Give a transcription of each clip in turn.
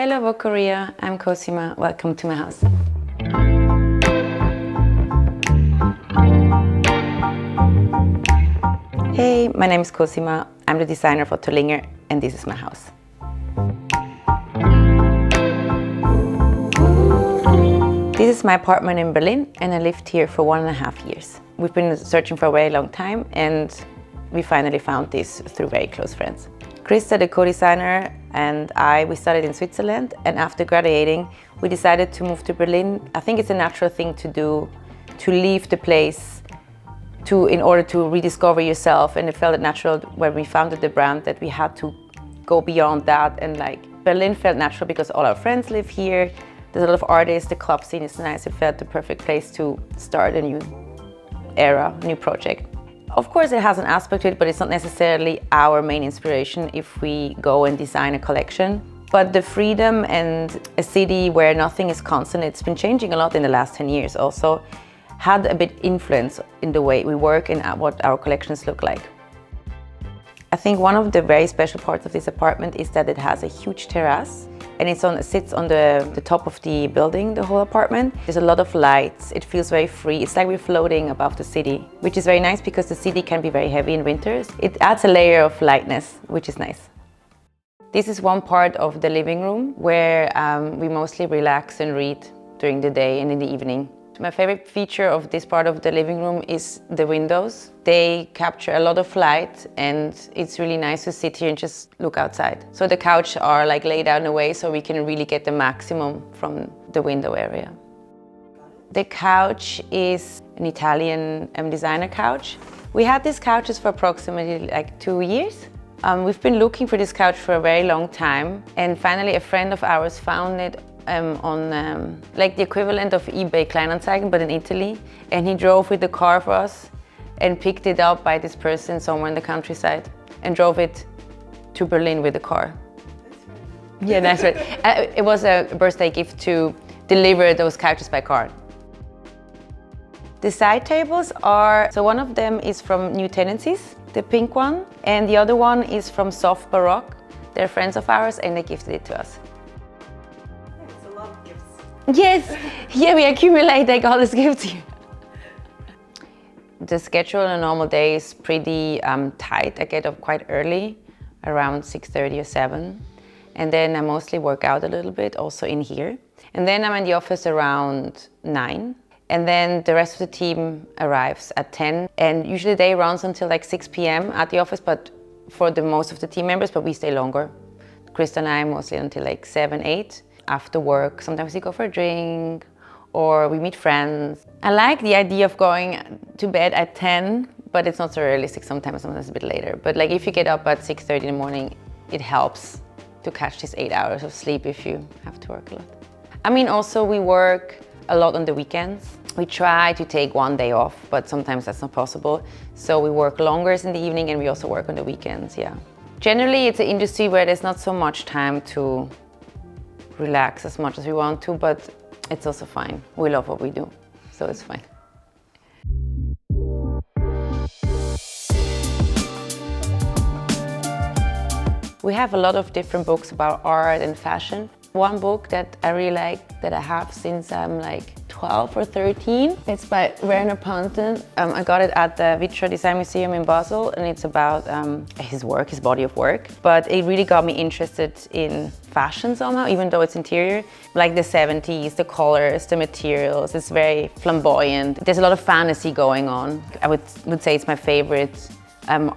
Hello Vogue Korea, I'm Cosima. Welcome to my house. Hey, my name is Cosima. I'm the designer of Ottolinger and this is my house. This is my apartment in Berlin and I lived here for 1.5 years. We've been searching for a very long time and we finally found this through very close friends. Krista, the co-designer, and we studied in Switzerland, and after graduating, we decided to move to Berlin. I think it's a natural thing to do, to leave the place in order to rediscover yourself, and it felt natural when we founded the brand that we had to go beyond that, and Berlin felt natural because all our friends live here. There's a lot of artists, the club scene is nice. It felt the perfect place to start a new era, new project. Of course it has an aspect to it, but it's not necessarily our main inspiration if we go and design a collection. But the freedom and a city where nothing is constant, it's been changing a lot in the last 10 years also, had a bit influence in the way we work and what our collections look like. I think one of the very special parts of this apartment is that it has a huge terrace and it sits on the top of the building, the whole apartment. There's a lot of lights, it feels very free. It's like we're floating above the city, which is very nice because the city can be very heavy in winters. It adds a layer of lightness, which is nice. This is one part of the living room where we mostly relax and read during the day and in the evening. My favorite feature of this part of the living room is the windows. They capture a lot of light and it's really nice to sit here and just look outside. So the couch are laid out in a way so we can really get the maximum from the window area. The couch is an Italian designer couch. We had these couches for approximately 2 years. We've been looking for this couch for a very long time and finally a friend of ours found it on the equivalent of eBay Kleinanzeigen, but in Italy. And he drove with the car for us and picked it up by this person somewhere in the countryside and drove it to Berlin with the car. Yeah, that's right. It was a birthday gift to deliver those couches by car. The side tables are, so one of them is from New Tendencies, the pink one, and the other one is from Soft Baroque. They're friends of ours and they gifted it to us. Yes, yeah, we accumulate all these gifts here. The schedule on a normal day is pretty tight. I get up quite early, around 6:30 or 7. And then I mostly work out a little bit, also in here. And then I'm in the office around 9. And then the rest of the team arrives at 10. And usually the day runs until 6 p.m. at the office, but for the most of the team members, but we stay longer. Krista and I mostly until 7, 8. After work, sometimes we go for a drink or we meet friends. I like the idea of going to bed at 10, but it's not so realistic sometimes a bit later. But if you get up at 6:30 in the morning, it helps to catch these 8 hours of sleep if you have to work a lot. I mean, also we work a lot on the weekends. We try to take one day off, but sometimes that's not possible. So we work longer in the evening and we also work on the weekends, yeah. Generally, it's an industry where there's not so much time to relax as much as we want to, but it's also fine. We love what we do, so it's fine. We have a lot of different books about art and fashion. One book that I really like that I have since I'm 12 or 13. It's by Werner Panton. I got it at the Vitra Design Museum in Basel and it's about his work, his body of work. But it really got me interested in fashion somehow, even though it's interior. The 70s, the colors, the materials, it's very flamboyant. There's a lot of fantasy going on. I would say it's my favorite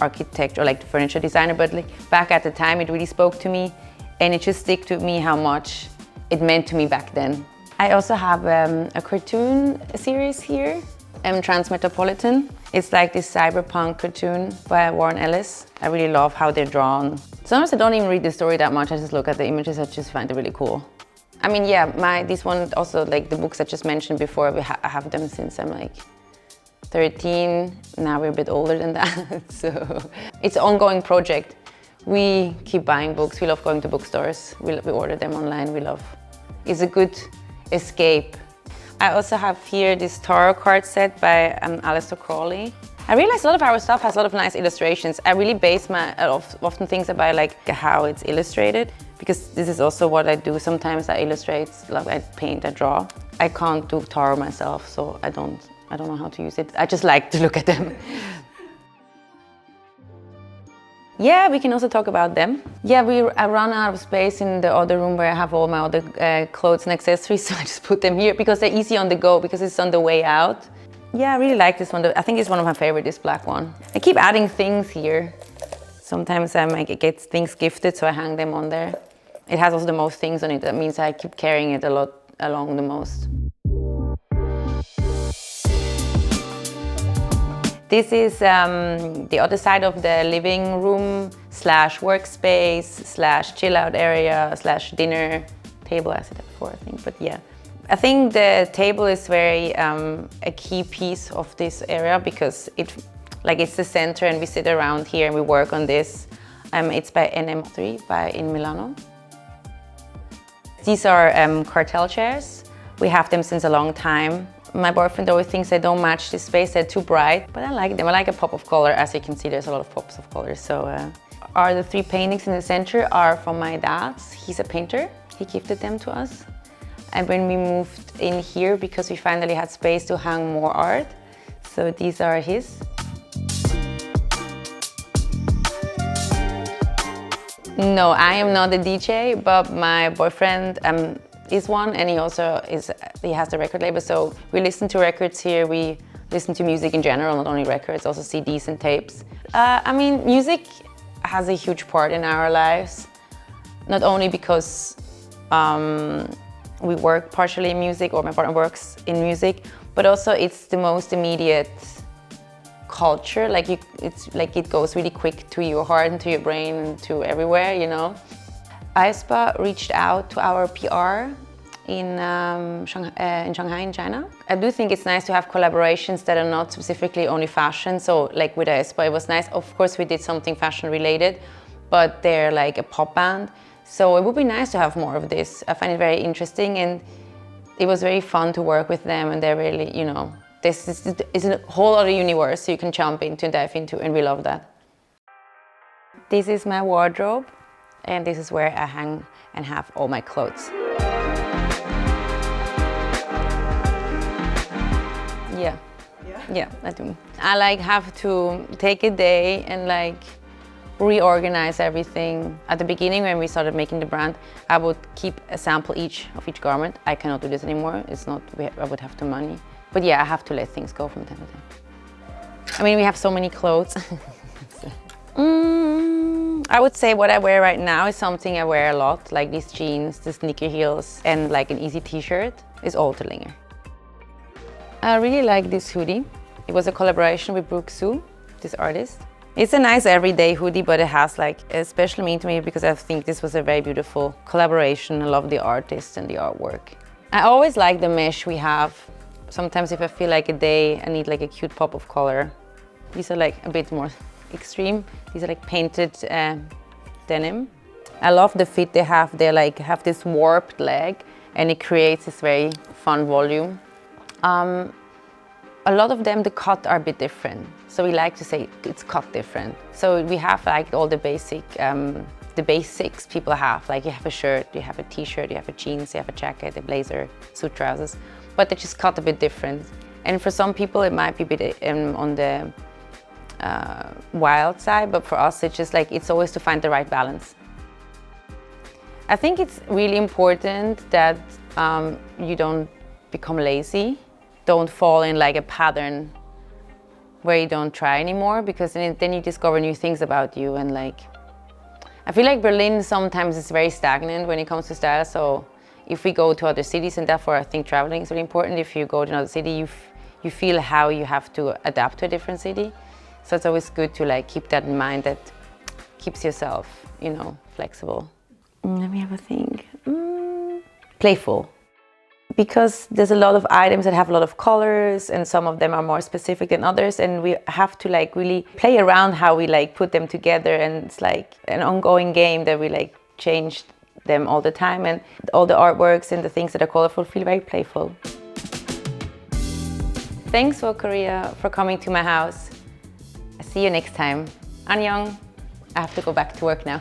architect or furniture designer, but back at the time it really spoke to me and it just stuck to me how much it meant to me back then. I also have a cartoon series here, Transmetropolitan. It's this cyberpunk cartoon by Warren Ellis. I really love how they're drawn. Sometimes I don't even read the story that much, I just look at the images, I just find it really cool. I mean, yeah, this one also, the books I just mentioned before, I have them since I'm 13. Now we're a bit older than that, so it's an ongoing project. We keep buying books, we love going to bookstores, we order them online, it's a good escape. I also have here this tarot card set by Aleister Crowley. I realized a lot of our stuff has a lot of nice illustrations. I really base often things about how it's illustrated. because this is also what I do. Sometimes I illustrate, like I paint, I draw. I can't do tarot myself, so I don't know how to use it. I just like to look at them. Yeah, we can also talk about them. Yeah, I run out of space in the other room where I have all my other clothes and accessories, so I just put them here because they're easy on the go, because it's on the way out. Yeah, I really like this one. I think it's one of my favorite, this black one. I keep adding things here. Sometimes I get things gifted, so I hang them on there. It has also the most things on it. That means I keep carrying it a lot along the most. This is the other side of the living room slash workspace slash chill out area slash dinner table. I said that before, I think, but yeah. I think the table is very a key piece of this area because it's the center and we sit around here and we work on this. It's by NM3 in Milano. These are cartel chairs. We have them since a long time. My boyfriend always thinks they don't match this space, they're too bright, but I like them. I like a pop of color. As you can see, there's a lot of pops of color. So the 3 paintings in the center are from my dad's. He's a painter. He gifted them to us. And when we moved in here, because we finally had space to hang more art, so these are his. No, I am not a DJ, but my boyfriend is one, and he has the record label, so we listen to records here, we listen to music in general, not only records, also CDs and tapes. I mean, music has a huge part in our lives, not only because we work partially in music, or my partner works in music, but also it's the most immediate culture. It goes really quick to your heart and to your brain and to everywhere, you know. aespa reached out to our PR in Shanghai, in China. I do think it's nice to have collaborations that are not specifically only fashion. So like with aespa, it was nice. Of course, we did something fashion related, but they're like a pop band. So it would be nice to have more of this. I find it very interesting, and it was very fun to work with them, and they're really, you know, this is a whole other universe you can jump into and dive into, and we love that. This is my wardrobe, and this is where I hang and have all my clothes. Yeah, I do. I have to take a day and reorganize everything. At the beginning, when we started making the brand, I would keep a sample of each garment. I cannot do this anymore. I would have too money. But yeah, I have to let things go from time to time. I mean, we have so many clothes. I would say what I wear right now is something I wear a lot, like these jeans, the sneaker heels, and like an easy t-shirt is Ottolinger. I really like this hoodie. It was a collaboration with Brooke Sue, this artist. It's a nice everyday hoodie, but it has a special meaning to me because I think this was a very beautiful collaboration. I love the artist and the artwork. I always like the mesh we have. Sometimes if I feel like a day, I need a cute pop of color. These are a bit more extreme. These are painted denim. I love the fit they have. They have this warped leg, and it creates this very fun volume. A lot of them, the cut are a bit different. So we like to say it's cut different. So we have all the basics people have. You have a shirt, you have a t-shirt, you have a jeans, you have a jacket, a blazer, suit trousers, but they just cut a bit different. And for some people, it might be a bit on the wild side, but for us, it's just it's always to find the right balance. I think it's really important that you don't become lazy. Don't fall in a pattern where you don't try anymore, because then you discover new things about you. And I feel like Berlin sometimes is very stagnant when it comes to style. So if we go to other cities, and therefore I think traveling is really important. If you go to another city, you feel how you have to adapt to a different city. So it's always good to keep that in mind. That keeps yourself, flexible. Let me have a think. Playful. Because there's a lot of items that have a lot of colors, and some of them are more specific than others, and we have to really play around how we put them together, and it's an ongoing game that we change them all the time, and all the artworks and the things that are colorful feel very playful. Thanks for Korea, for coming to my house. See you next time. Annyeong. I have to go back to work now.